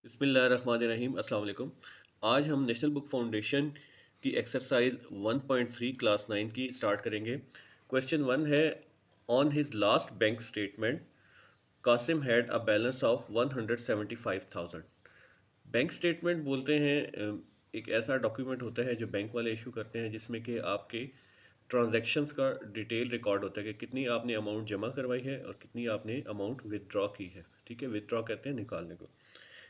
बिस्मिल्लाहिर्रहमानिर्रहीम अस्सलाम वालेकुम। आज हम नेशनल बुक फाउंडेशन की एक्सरसाइज 1.3 क्लास 9 की स्टार्ट करेंगे। क्वेश्चन 1 है, on his last bank statement Qasim had a balance of 175,000। Bank statement बोलते हैं एक ऐसा डॉक्यूमेंट होता है जो बैंक वाले इशू करते हैं जिसमें कि आपके ट्रांजैक्शंस का डिटेल रिकॉर्ड होता है कि कितनी आपने अमाउंट जमा करवाई है और कितनी आपने अमाउंट विदड्रॉ की है। ठीक है, विदड्रॉ कहते हैं निकालने को।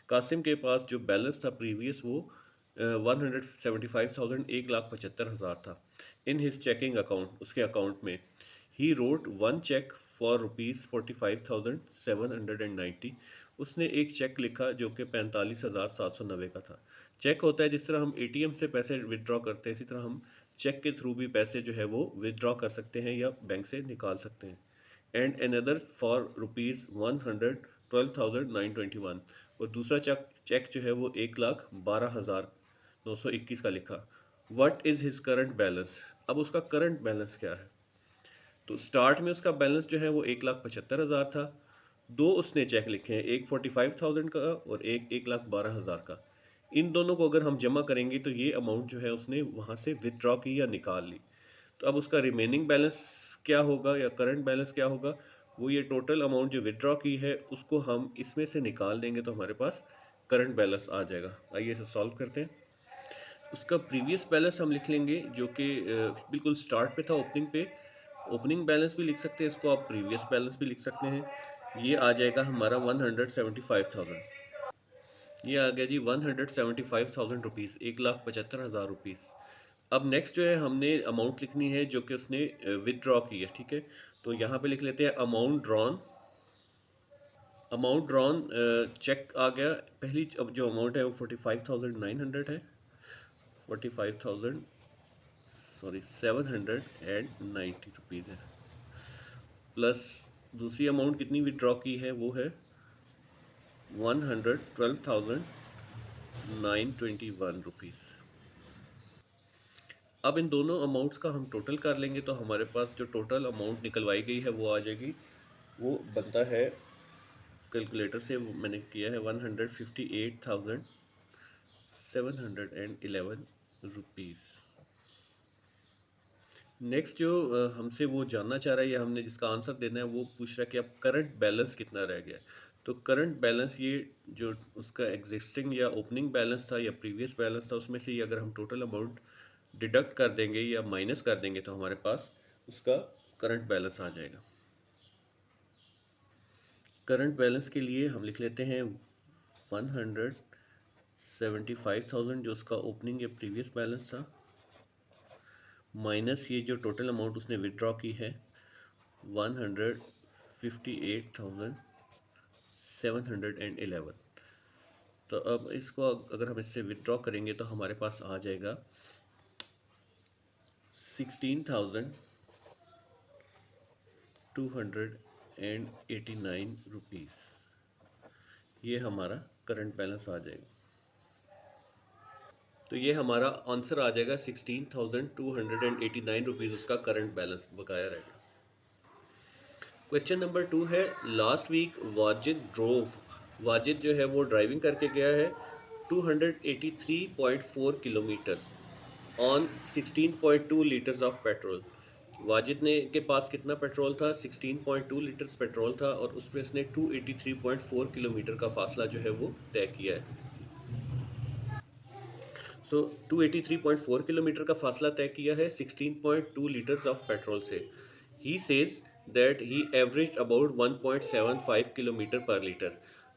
कासिम के पास जो बैलेंस था प्रीवियस वो 175,000 1,75,000 था इन हिज चेकिंग अकाउंट, उसके अकाउंट में। He wrote one check for ₹45,790। उसने एक चेक लिखा जो कि 45,790 का था। चेक होता है जिस तरह हम एटीएम से पैसे विदड्रॉ करते हैं, इसी तरह हम चेक के थ्रू भी पैसे जो है वो विदड्रॉ कर सकते हैं या बैंक से निकाल सकते हैं। And another for ₹112,921। और दूसरा चेक चेक जो है वो 1,12,921 का लिखा। What is his current balance? अब उसका करंट बैलेंस क्या है? तो स्टार्ट में उसका बैलेंस जो है वो 1,75,000 था। दो उसने चेक लिखे हैं, एक 45,000 का और एक 1,12,000 का। इन दोनों को अगर हम जमा करेंगे तो ये अमाउंट जो है उसने वहाँ से विदड्रॉ की या निकाल ली। तो अब उसका रिमेनिंग बैलेंस क्या होगा या करंट बैलेंस क्या होगा? वो ये टोटल अमाउंट जो विदड्रॉ की है उसको हम इसमें से निकाल देंगे तो हमारे पास करंट बैलेंस आ जाएगा। आइए इसे सॉल्व करते हैं। उसका प्रीवियस बैलेंस हम लिख लेंगे जो कि बिल्कुल स्टार्ट पे था, ओपनिंग पे। ओपनिंग बैलेंस भी लिख सकते हैं इसको, आप प्रीवियस बैलेंस भी लिख सकते हैं। ये आ जाएगा हमारा 175,000। ये आ गया जी 175,000 रुपीज़, 1,75,000 रुपीज़। अब नेक्स्ट जो है हमने अमाउंट लिखनी है जो कि उसने विदड्रॉ की है। ठीक है, तो यहाँ पे लिख लेते हैं amount drawn. Amount drawn cheque आ गया। पहली अब जो अमाउंट है वो 45,900 है। 45,000 सॉरी 790 रुपीज़ है। प्लस दूसरी अमाउंट कितनी विदड्रॉ की है वो है 112,921 रुपीज़। अब इन दोनों अमाउंट्स का हम टोटल कर लेंगे तो हमारे पास जो टोटल अमाउंट निकलवाई गई है वो आ जाएगी। वो बनता है, कैलकुलेटर से मैंने किया है, 158,711 रुपीज़। नेक्स्ट जो हमसे वो जानना चाह रहा है या हमने जिसका आंसर देना है वो पूछ रहा है कि अब करंट बैलेंस कितना रह गया। तो करंट बैलेंस ये जो उसका एग्जिस्टिंग या ओपनिंग बैलेंस था या प्रीवियस बैलेंस था उसमें से ये अगर हम टोटल अमाउंट डिडक्ट कर देंगे या माइनस कर देंगे तो हमारे पास उसका करंट बैलेंस आ जाएगा। करंट बैलेंस के लिए हम लिख लेते हैं 175,000 जो उसका ओपनिंग या प्रीवियस बैलेंस था, माइनस ये जो टोटल अमाउंट उसने विदड्रॉ की है 158,711। तो अब इसको अगर हम इससे विदड्रॉ करेंगे तो हमारे पास आ जाएगा 16,289 रुपीज़। ये हमारा करंट बैलेंस आ जाएगा। तो ये हमारा आंसर आ जाएगा 16,289 रुपीज़, उसका करंट बैलेंस बकाया रहेगा। क्वेश्चन नंबर 2 है, last week Wajid drove. Wajid जो है वो ड्राइविंग करके गया है 283.4 kilometres on 16.2 litres of petrol. Wajid ने के पास कितना पेट्रोल था? 16.2 लीटर्स पेट्रोल था और उसमें उसने 283.4 किलोमीटर का फासला जो है वो तय किया है। सो 283.4 किलोमीटर का फासला तय किया है 16.2 लीटर्स ऑफ पेट्रोल से। He says that he average about 1.75 kilometre पर लीटर।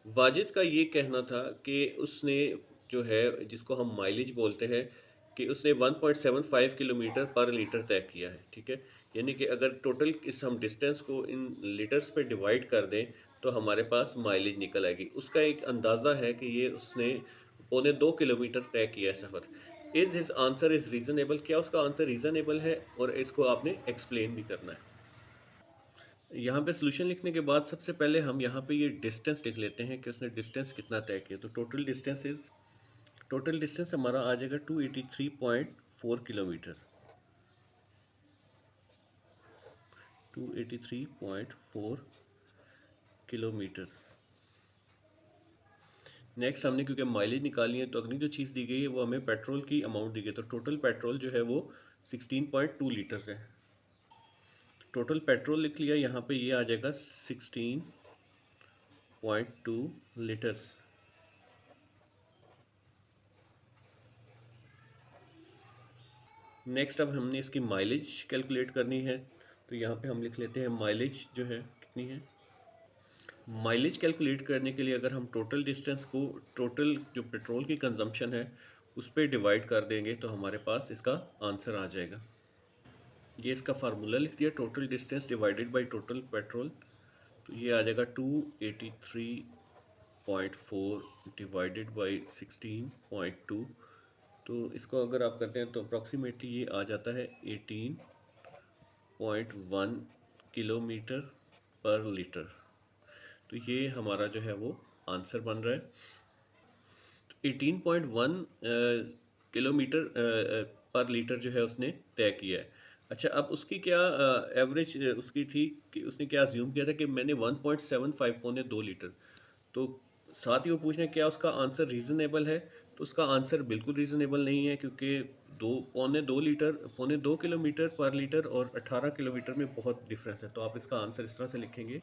वाजिद का ये कहना था कि उसने जो है जिसको हम माइलेज बोलते हैं कि उसने 1.75 किलोमीटर पर लीटर तय किया है। ठीक है, यानी कि अगर टोटल इस हम डिस्टेंस को इन लीटर्स पे डिवाइड कर दें तो हमारे पास माइलेज निकल आएगी। उसका एक अंदाज़ा है कि ये उसने 2.25 किलोमीटर तय किया है सफ़र। Is his answer is reasonable? क्या उसका आंसर रीज़नेबल है? और इसको आपने एक्सप्लेन भी करना है। यहाँ पे सोल्यूशन लिखने के बाद सबसे पहले हम यहाँ पे ये डिस्टेंस लिख लेते हैं कि उसने डिस्टेंस कितना तय किया। तो टोटल डिस्टेंस हमारा आ जाएगा 283.4 किलोमीटर्स। 283.4 किलोमीटर्स। नेक्स्ट हमने क्योंकि माइलेज निकाली है तो अगली जो चीज़ दी गई है वो हमें पेट्रोल की अमाउंट दी गई है। तो टोटल पेट्रोल जो है वो 16.2 लीटर्स है। टोटल पेट्रोल लिख लिया, यहाँ पे ये आ जाएगा 16.2 लीटर्स। नेक्स्ट अब हमने इसकी माइलेज कैलकुलेट करनी है, तो यहाँ पे हम लिख लेते हैं माइलेज जो है कितनी है। माइलेज कैलकुलेट करने के लिए अगर हम टोटल डिस्टेंस को टोटल जो पेट्रोल की कंजम्पशन है उस पर डिवाइड कर देंगे तो हमारे पास इसका आंसर आ जाएगा। ये इसका फार्मूला लिख दिया, total distance divided by total petrol, तो ये आ जाएगा 283.4 डिवाइडेड बाय 16.2। तो इसको अगर आप करते हैं तो अप्रॉक्सीमेटली ये आ जाता है 18.1 किलोमीटर पर लीटर। तो ये हमारा जो है वो आंसर बन रहा है। तो 18.1 किलोमीटर पर लीटर जो है उसने तय किया है। अच्छा, अब उसकी क्या एवरेज उसकी थी कि उसने क्या अज्यूम किया था कि मैंने 1.75 पौने 2 लीटर। तो साथ ही वो पूछ रहे हैं क्या उसका आंसर रीज़नेबल है। तो उसका आंसर बिल्कुल रीज़नेबल नहीं है, क्योंकि पौने 2 किलोमीटर पर लीटर और 18 किलोमीटर में बहुत डिफरेंस है। तो आप इसका आंसर इस तरह से लिखेंगे।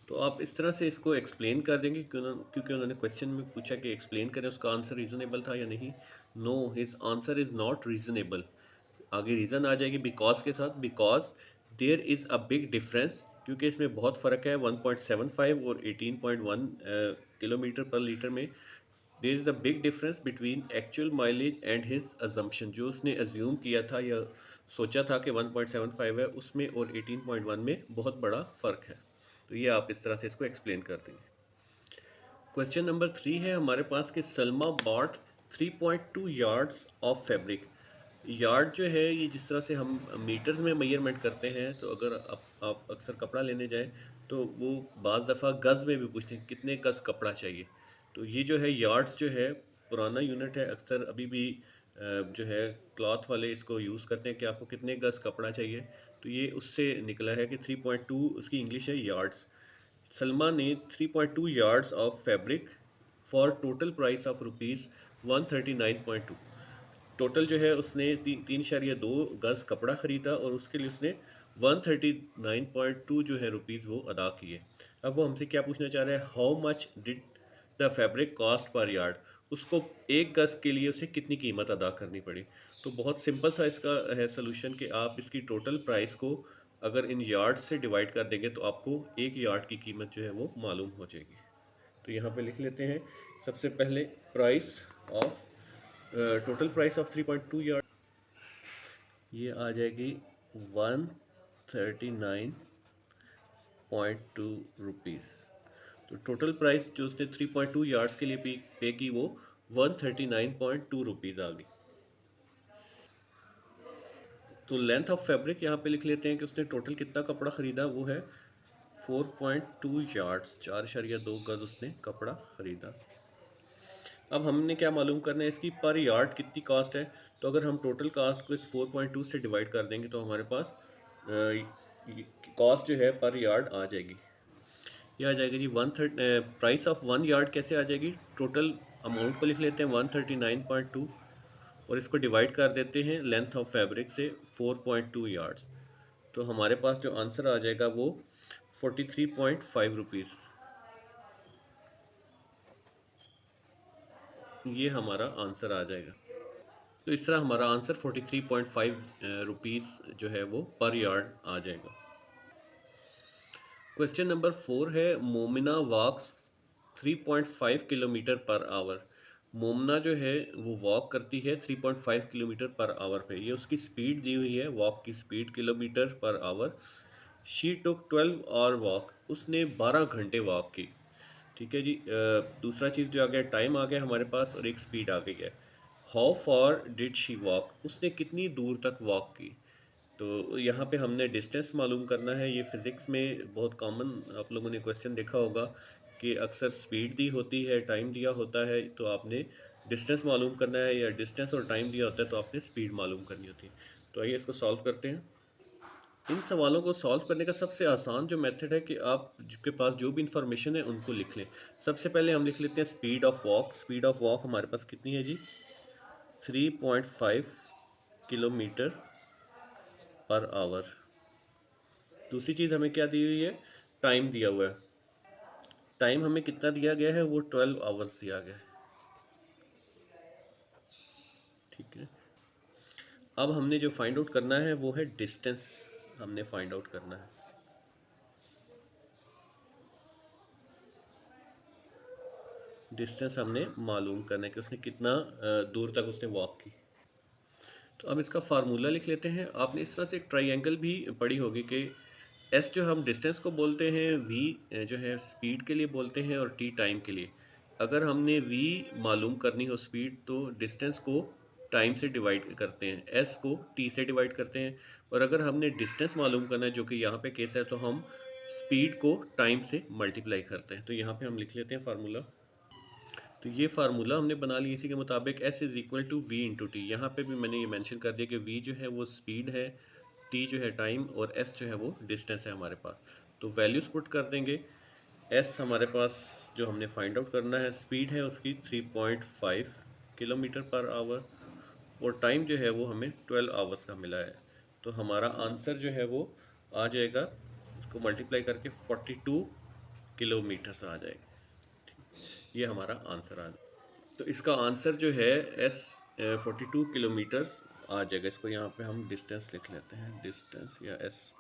तो आप इस तरह से इसको एक्सप्लेन कर देंगे क्योंकि उन्होंने क्वेश्चन में पूछा कि एक्सप्लेन करें उसका आंसर रीज़नेबल था या नहीं। No, his answer is not reasonable. आगे रीज़न आ जाएगी बिकॉज के साथ, because there is a big difference, क्योंकि इसमें बहुत फ़र्क है 1.75 और 18.1 किलोमीटर पर लीटर में। There is a big difference between actual mileage and his assumption, जो उसने अज्यूम किया था या सोचा था कि 1.75 है उसमें और 18.1 में बहुत बड़ा फ़र्क है। तो ये आप इस तरह से इसको एक्सप्लेन कर देंगे। क्वेश्चन नंबर 3 है हमारे पास कि Salma bought 3.2 yards of fabric. Yard जो है ये जिस तरह से हम मीटर्स में मेजरमेंट करते हैं, तो अगर आप अक्सर कपड़ा लेने जाएं तो वो बाज़ दफ़ा गज़ में भी पूछते हैं कितने गज़ कपड़ा चाहिए। तो ये जो है यार्ड्स जो है पुराना यूनिट है, अक्सर अभी भी जो है क्लॉथ वाले इसको यूज़ करते हैं कि आपको कितने गज़ कपड़ा चाहिए। तो ये उससे निकला है कि 3.2 उसकी इंग्लिश है यार्ड्स। सलमा ने 3.2 yards of fabric for total price of rupees 139.2। Total जो है उसने 3.2 गज़ कपड़ा ख़रीदा और उसके लिए उसने 139.2 जो है रुपीज़ वो अदा किए। अब वो हमसे क्या पूछना चाह रहा है, how much did the fabric cost per yard. उसको एक गज़ के लिए उसे कितनी कीमत अदा करनी पड़ी। तो बहुत सिंपल सा इसका है सोल्यूशन कि आप इसकी टोटल प्राइस को अगर इन यार्ड से डिवाइड कर देंगे तो आपको एक यार्ड की कीमत जो है वो मालूम हो जाएगी। तो यहाँ पे लिख लेते हैं सबसे पहले price of total price of 3.2 yard, ये आ जाएगी 139.2 रुपीज़। तो टोटल प्राइस जो उसने 3.2 यार्ड्स के लिए पे की वो 139.2 रुपीज़ आ गई। तो लेंथ ऑफ फैब्रिक यहाँ पे लिख लेते हैं कि उसने टोटल कितना कपड़ा ख़रीदा, वो है 4.2 यार्ड्स, 4.2 गज उसने कपड़ा ख़रीदा। अब हमने क्या मालूम करना है, इसकी पर यार्ड कितनी कास्ट है। तो अगर हम टोटल कास्ट को इस 4.2 से डिवाइड कर देंगे तो हमारे पास कॉस्ट जो है पर यार्ड आ जाएगी। ये आ जाएगी जी 130। प्राइस ऑफ 1 यार्ड कैसे आ जाएगी, टोटल अमाउंट को लिख लेते हैं 139.2 और इसको डिवाइड कर देते हैं लेंथ ऑफ फैब्रिक से 4.2 यार्ड्स। तो हमारे पास जो आंसर आ जाएगा वो 43.5 रुपीज़। ये हमारा आंसर आ जाएगा। तो इस तरह हमारा आंसर 43.5 रुपीज़ जो है वो पर यार्ड आ जाएगा। क्वेश्चन नंबर 4 है मोमिना वॉक्स 3.5 किलोमीटर पर आवर। मोमना जो है वो वॉक करती है 3.5 किलोमीटर पर आवर पे। ये उसकी स्पीड दी हुई है, वॉक की स्पीड किलोमीटर पर hour. She took 12 hour walk, उसने 12 घंटे वॉक की। ठीक है जी। दूसरा चीज़ जो आ गया, टाइम आ गया हमारे पास और एक स्पीड आ गई है। How for did she walk, उसने कितनी दूर तक वॉक की। तो यहाँ पे हमने डिस्टेंस मालूम करना है। ये फ़िज़िक्स में बहुत कॉमन आप लोगों ने क्वेश्चन देखा होगा कि अक्सर स्पीड दी होती है, टाइम दिया होता है, तो आपने डिस्टेंस मालूम करना है, या डिस्टेंस और टाइम दिया होता है तो आपने स्पीड मालूम करनी होती है। तो आइए इसको सॉल्व करते हैं। इन सवालों को सॉल्व करने का सबसे आसान जो मेथड है कि आप के पास जो भी इंफॉर्मेशन है उनको लिख लें। सबसे पहले हम लिख लेते हैं speed of walk. Speed of walk हमारे पास कितनी है जी? 3.5 किलोमीटर पर आवर। दूसरी चीज़ हमें क्या दी हुई है? टाइम दिया हुआ है। टाइम हमें कितना दिया गया है? वो 12 आवर्स दिया गया है। ठीक है। अब हमने जो फाइंड आउट करना है वो है डिस्टेंस। हमने फाइंड आउट करना है। डिस्टेंस हमने मालूम करना है कि उसने कितना दूर तक उसने वॉक की। तो अब इसका फार्मूला लिख लेते हैं। आपने इस तरह से एक ट्राइंगल भी पढ़ी होगी कि एस जो हम डिस्टेंस को बोलते हैं, वी जो है स्पीड के लिए बोलते हैं, और टी टाइम के लिए। अगर हमने वी मालूम करनी हो स्पीड, तो डिस्टेंस को टाइम से डिवाइड करते हैं, एस को टी से डिवाइड करते हैं। और अगर हमने डिस्टेंस मालूम करना है, जो कि यहाँ पे केस है, तो हम स्पीड को टाइम से मल्टीप्लाई करते हैं। तो यहाँ पे हम लिख लेते हैं फार्मूला। तो ये फार्मूला हमने बना लिया इसी के मुताबिक, S is equal to V into T. यहाँ पर भी मैंने ये मैंशन कर दिया कि वी जो है वो स्पीड है, टी जो है टाइम, और एस जो है वो डिस्टेंस है हमारे पास। तो वैल्यूज़ पुट कर देंगे। एस हमारे पास जो हमने फाइंड आउट करना है, स्पीड है उसकी 3.5 किलोमीटर पर आवर, और टाइम जो है वो हमें 12 आवर्स का मिला है। तो हमारा आंसर जो है वो आ जाएगा, उसको मल्टीप्लाई करके 42 किलोमीटर्स आ जाएगा। ये हमारा आंसर आ जाएगा। तो इसका आंसर जो है एस 42 किलोमीटर्स आ जाएगा। इसको यहाँ पे हम डिस्टेंस लिख लेते हैं, डिस्टेंस या एस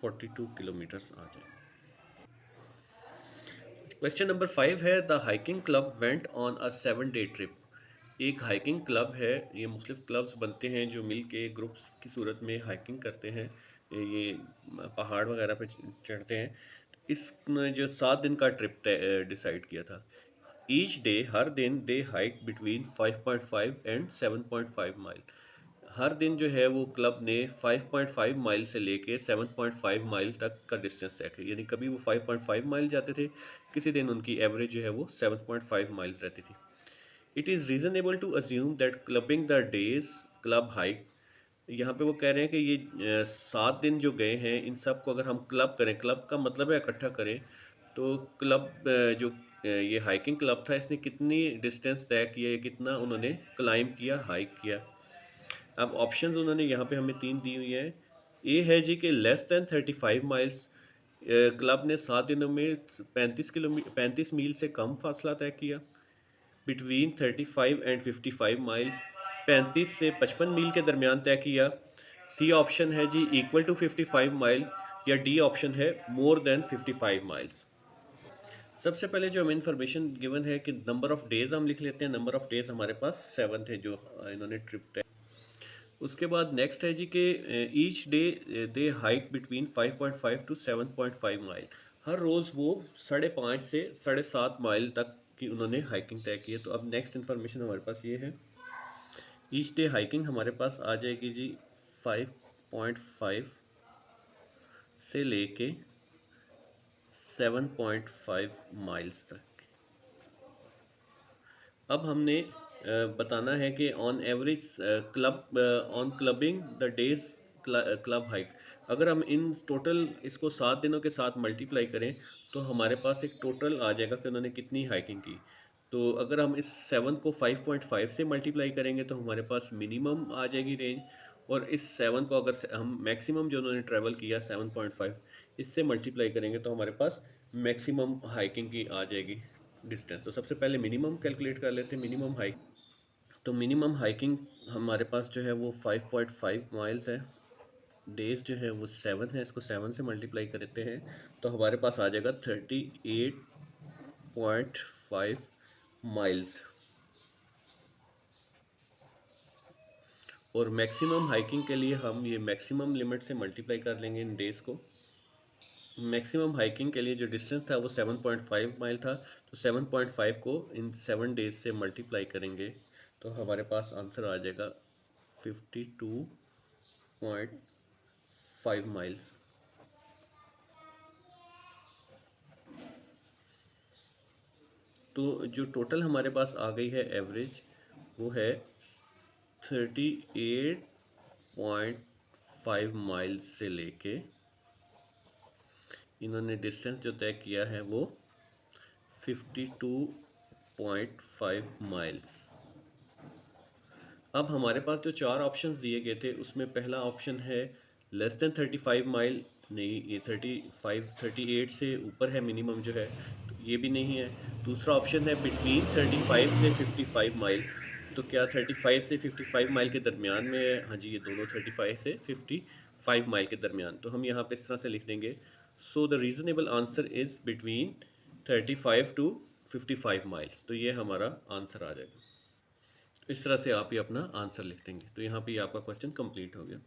42 किलोमीटर्स आ जाएगा। क्वेश्चन नंबर 5 है, the hiking club went on a 7-day trip. एक हाइकिंग क्लब है, ये मुख्तलिफ क्लब्स बनते हैं जो मिल के ग्रुप्स की सूरत में हाइकिंग करते हैं, ये पहाड़ वगैरह पे चढ़ते हैं। इस जो 7 दिन का ट्रिप डिसाइड किया था। ईच डे, हर दिन, दे हाइक बिटवीन 5.5 एंड 7.5 माइल। हर दिन जो है वो क्लब ने 5.5 माइल से लेके 7.5 माइल तक का डिस्टेंस तय किया। यानी कभी वो 5.5 माइल जाते थे, किसी दिन उनकी एवरेज जो है वो 7.5 माइल्स रहती थी। It is reasonable to assume that clubbing the days club hike. यहाँ पे वो कह रहे हैं कि ये 7 दिन जो गए हैं, इन सब को अगर हम क्लब करें, क्लब का मतलब है इकट्ठा करें, तो क्लब जो ये हाइकिंग क्लब था, इसने कितनी डिस्टेंस तय किया, या कितना उन्होंने क्लाइंब किया, हाइक किया। अब ऑप्शंस उन्होंने यहाँ पे हमें 3 दी हुई है। ए है जी कि लेस दैन 35 माइल्स। क्लब ने 7 दिनों में 35 मील से कम फासला तय किया। बिटवीन 35 एंड 55 माइल्स, 35 से 55 मील के दरमियान तय किया। सी ऑप्शन है जी इक्वल टू 55 माइल, या डी ऑप्शन है मोर देन 55 माइल्स। सबसे पहले जो हमें इन्फॉर्मेशन गिवन है कि नंबर ऑफ डेज हम लिख लेते हैं। नंबर ऑफ डेज हमारे पास 7 थे जो इन्होंने ट्रिप तय। उसके बाद नेक्स्ट है जी कि each day they hike between 5.5 to 7.5 mile. हर रोज़ वो 5.5 से 7.5 माइल तक की उन्होंने हाइकिंग तय की है। तो अब नेक्स्ट इन्फॉर्मेशन हमारे पास ये है, ईच डे हाइकिंग हमारे पास आ जाएगी जी 5.5 से लेके 7.5 माइल्स तक। अब हमने बताना है कि on average club on clubbing the days club hike. अगर हम इन टोटल इसको 7 दिनों के साथ मल्टीप्लाई करें, तो हमारे पास एक टोटल आ जाएगा कि उन्होंने कितनी हाइकिंग की। तो अगर हम इस 7 को 5.5 से मल्टीप्लाई करेंगे, तो हमारे पास मिनिमम आ जाएगी रेंज। और इस 7 को अगर हम मैक्सिमम जो उन्होंने ट्रैवल किया 7.5, इससे मल्टीप्लाई करेंगे, तो हमारे पास मैक्सिमम हाइकिंग की आ जाएगी डिस्टेंस। तो सबसे पहले मिनिमम कैलकुलेट कर लेते हैं, मिनिमम हाइक। तो मिनिमम हाइकिंग हमारे पास जो है वो 5.5 माइल्स है। डेज जो है वो 7 है, इसको 7 से मल्टीप्लाई करते हैं, तो हमारे पास आ जाएगा 38.5 माइल्स। और मैक्सिमम हाइकिंग के लिए हम ये मैक्सिमम लिमिट से मल्टीप्लाई कर लेंगे इन डेज़ को। मैक्सिमम हाइकिंग के लिए जो डिस्टेंस था वो 7.5 माइल था, तो 7.5 को इन 7 डेज से मल्टीप्लाई करेंगे, तो हमारे पास आंसर आ जाएगा 52.5 माइल्स। तो जो टोटल हमारे पास आ गई है एवरेज, वो है 38.5 5 माइल्स से लेके इन्होंने डिस्टेंस जो तय किया है वो 52.5 माइल्स। अब हमारे पास जो चार ऑप्शंस दिए गए थे उसमें पहला ऑप्शन है लेस देन 35 माइल, नहीं ये 35 38 से ऊपर है मिनिमम जो है, तो ये भी नहीं है। दूसरा ऑप्शन है बिटवीन 35 से 55 माइल, तो क्या 35 से 55 माइल के दरमियान में है? हाँ जी, ये दोनों 35 से 55 माइल के दरमियान। तो हम यहाँ पे इस तरह से लिख देंगे, so the reasonable answer is between 35 to 55 miles. तो ये हमारा आंसर आ जाएगा। इस तरह से आप ये अपना आंसर लिख देंगे। तो यहाँ पे आपका क्वेश्चन कंप्लीट हो गया।